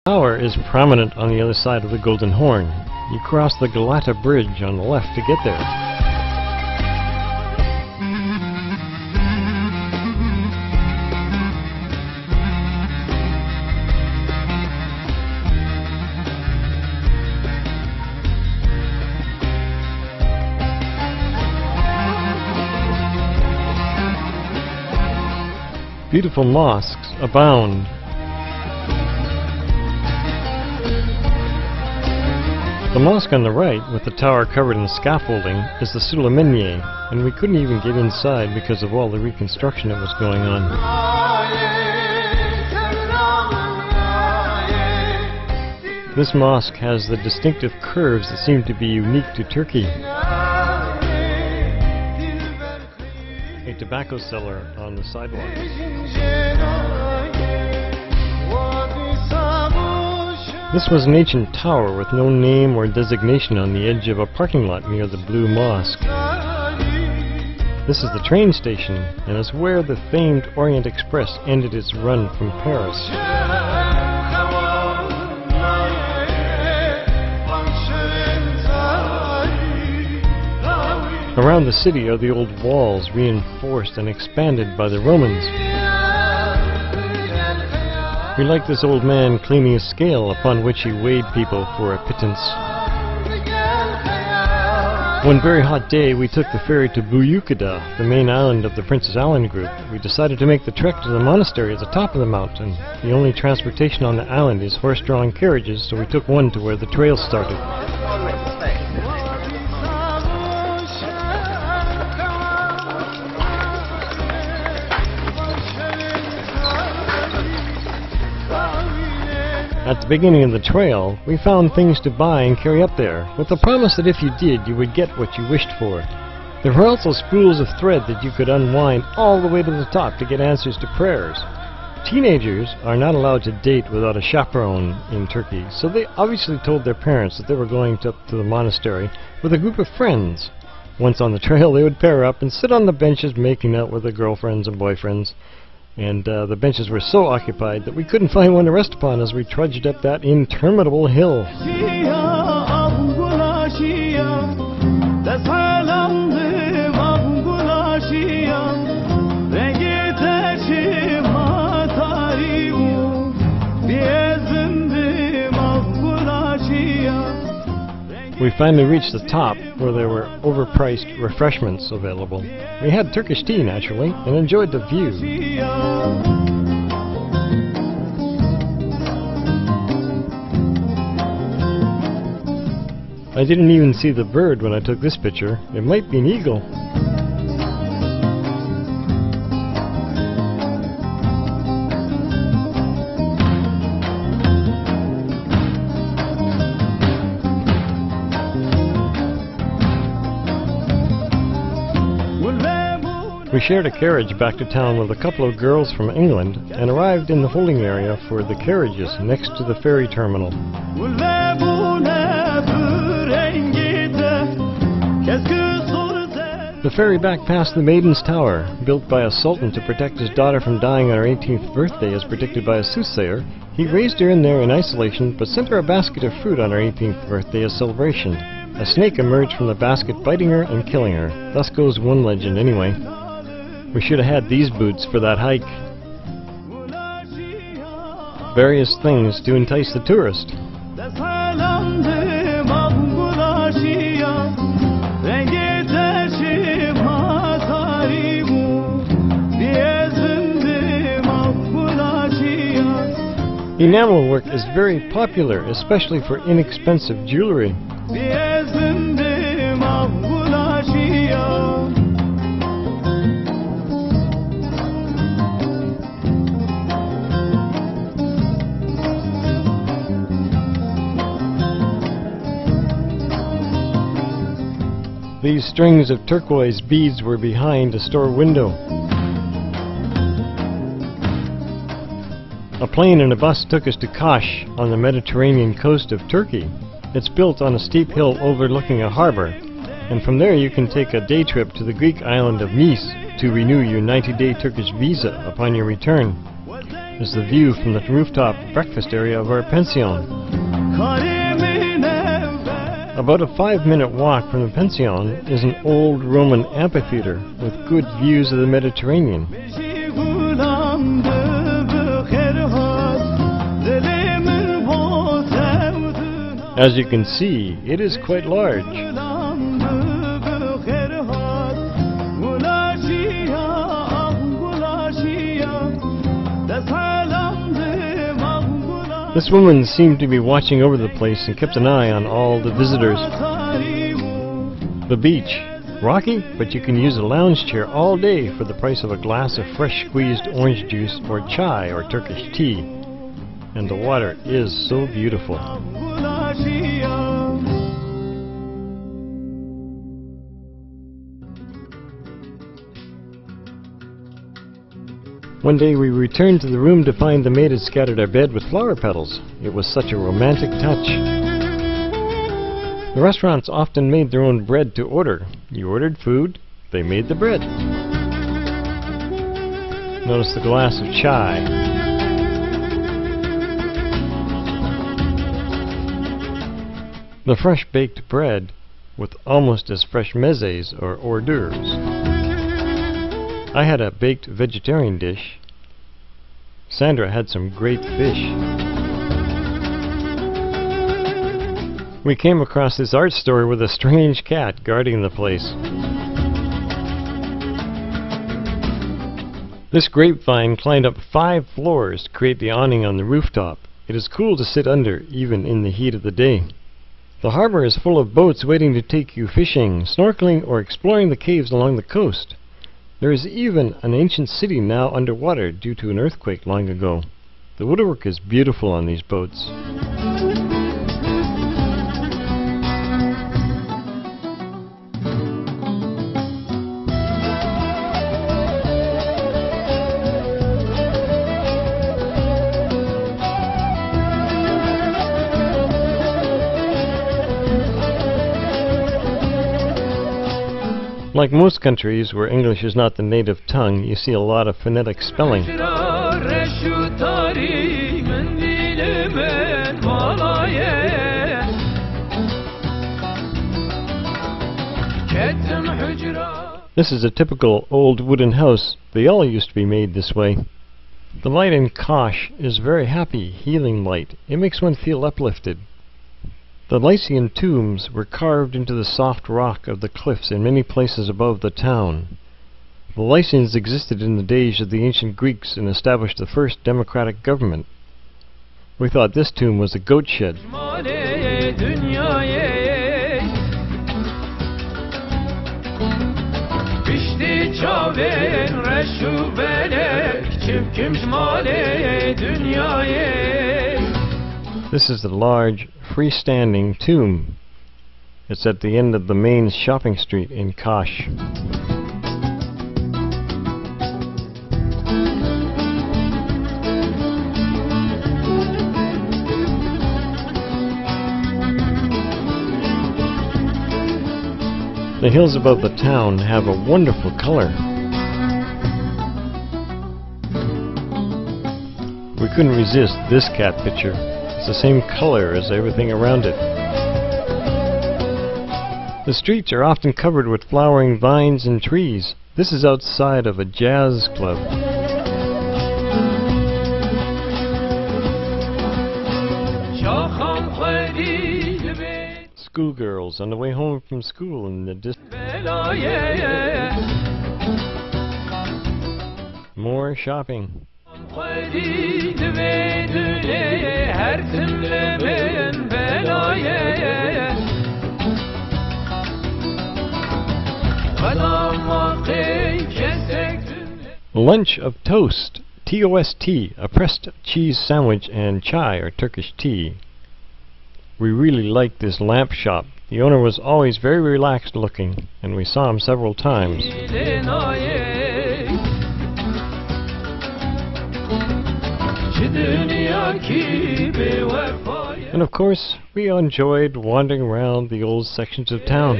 tower is prominent on the other side of the Golden Horn. You cross the Galata Bridge on the left to get there. Beautiful mosques abound. The mosque on the right, with the tower covered in scaffolding, is the Sulaymaniyeh, and we couldn't even get inside because of all the reconstruction that was going on. This mosque has the distinctive curves that seem to be unique to Turkey. A tobacco seller on the sidewalk. This was an ancient tower with no name or designation on the edge of a parking lot near the Blue Mosque. This is the train station, and is where the famed Orient Express ended its run from Paris. Around the city are the old walls, reinforced and expanded by the Romans. We like this old man cleaning a scale upon which he weighed people for a pittance. One very hot day we took the ferry to Büyükada, the main island of the Princess Island group. We decided to make the trek to the monastery at the top of the mountain. The only transportation on the island is horse-drawn carriages, so we took one to where the trail started. At the beginning of the trail, we found things to buy and carry up there, with the promise that if you did, you would get what you wished for. There were also spools of thread that you could unwind all the way to the top to get answers to prayers. Teenagers are not allowed to date without a chaperone in Turkey, so they obviously told their parents that they were going up to the monastery with a group of friends. Once on the trail, they would pair up and sit on the benches making out with their girlfriends and boyfriends. And the benches were so occupied that we couldn't find one to rest upon as we trudged up that interminable hill. We finally reached the top, where there were overpriced refreshments available. We had Turkish tea, naturally, and enjoyed the view. I didn't even see the bird when I took this picture. It might be an eagle. We shared a carriage back to town with a couple of girls from England and arrived in the holding area for the carriages next to the ferry terminal. The ferry back past the Maiden's Tower, built by a sultan to protect his daughter from dying on her 18th birthday as predicted by a soothsayer. He raised her in there in isolation but sent her a basket of fruit on her 18th birthday as celebration. A snake emerged from the basket biting her and killing her. Thus goes one legend anyway. We should have had these boots for that hike. Various things to entice the tourist. Enamel work is very popular, especially for inexpensive jewelry. These strings of turquoise beads were behind a store window. A plane and a bus took us to Kaş on the Mediterranean coast of Turkey. It's built on a steep hill overlooking a harbor, and from there you can take a day trip to the Greek island of Nice to renew your 90-day Turkish visa upon your return. is the view from the rooftop breakfast area of our pension. About a 5-minute walk from the pension is an old Roman amphitheater with good views of the Mediterranean. As you can see, it is quite large. This woman seemed to be watching over the place and kept an eye on all the visitors. The beach. Rocky, but you can use a lounge chair all day for the price of a glass of fresh squeezed orange juice or chai or Turkish tea. And the water is so beautiful. One day we returned to the room to find the maid had scattered our bed with flower petals. It was such a romantic touch. The restaurants often made their own bread to order. You ordered food, they made the bread. Notice the glass of chai. The fresh baked bread with almost as fresh mezes or hors d'oeuvres. I had a baked vegetarian dish. Sandra had some great fish. We came across this art store with a strange cat guarding the place. This grapevine climbed up 5 floors to create the awning on the rooftop. It is cool to sit under, even in the heat of the day. The harbor is full of boats waiting to take you fishing, snorkeling, or exploring the caves along the coast. There is even an ancient city now underwater due to an earthquake long ago. The woodwork is beautiful on these boats. Like most countries where English is not the native tongue, you see a lot of phonetic spelling. This is a typical old wooden house. They all used to be made this way. The light in Kosh is very happy, healing light. It makes one feel uplifted. The Lycian tombs were carved into the soft rock of the cliffs in many places above the town. The Lycians existed in the days of the ancient Greeks and established the first democratic government. We thought this tomb was a goat shed. This is the large, freestanding tomb. It's at the end of the main shopping street in Kosh. The hills above the town have a wonderful color. We couldn't resist this cat picture. It's the same color as everything around it. The streets are often covered with flowering vines and trees. This is outside of a jazz club. Schoolgirls on the way home from school in the distance. More shopping. Lunch of toast, T-O-S-T, a pressed cheese sandwich and chai or Turkish tea. We really liked this lamp shop. The owner was always very relaxed looking, and we saw him several times. And of course, we enjoyed wandering around the old sections of town.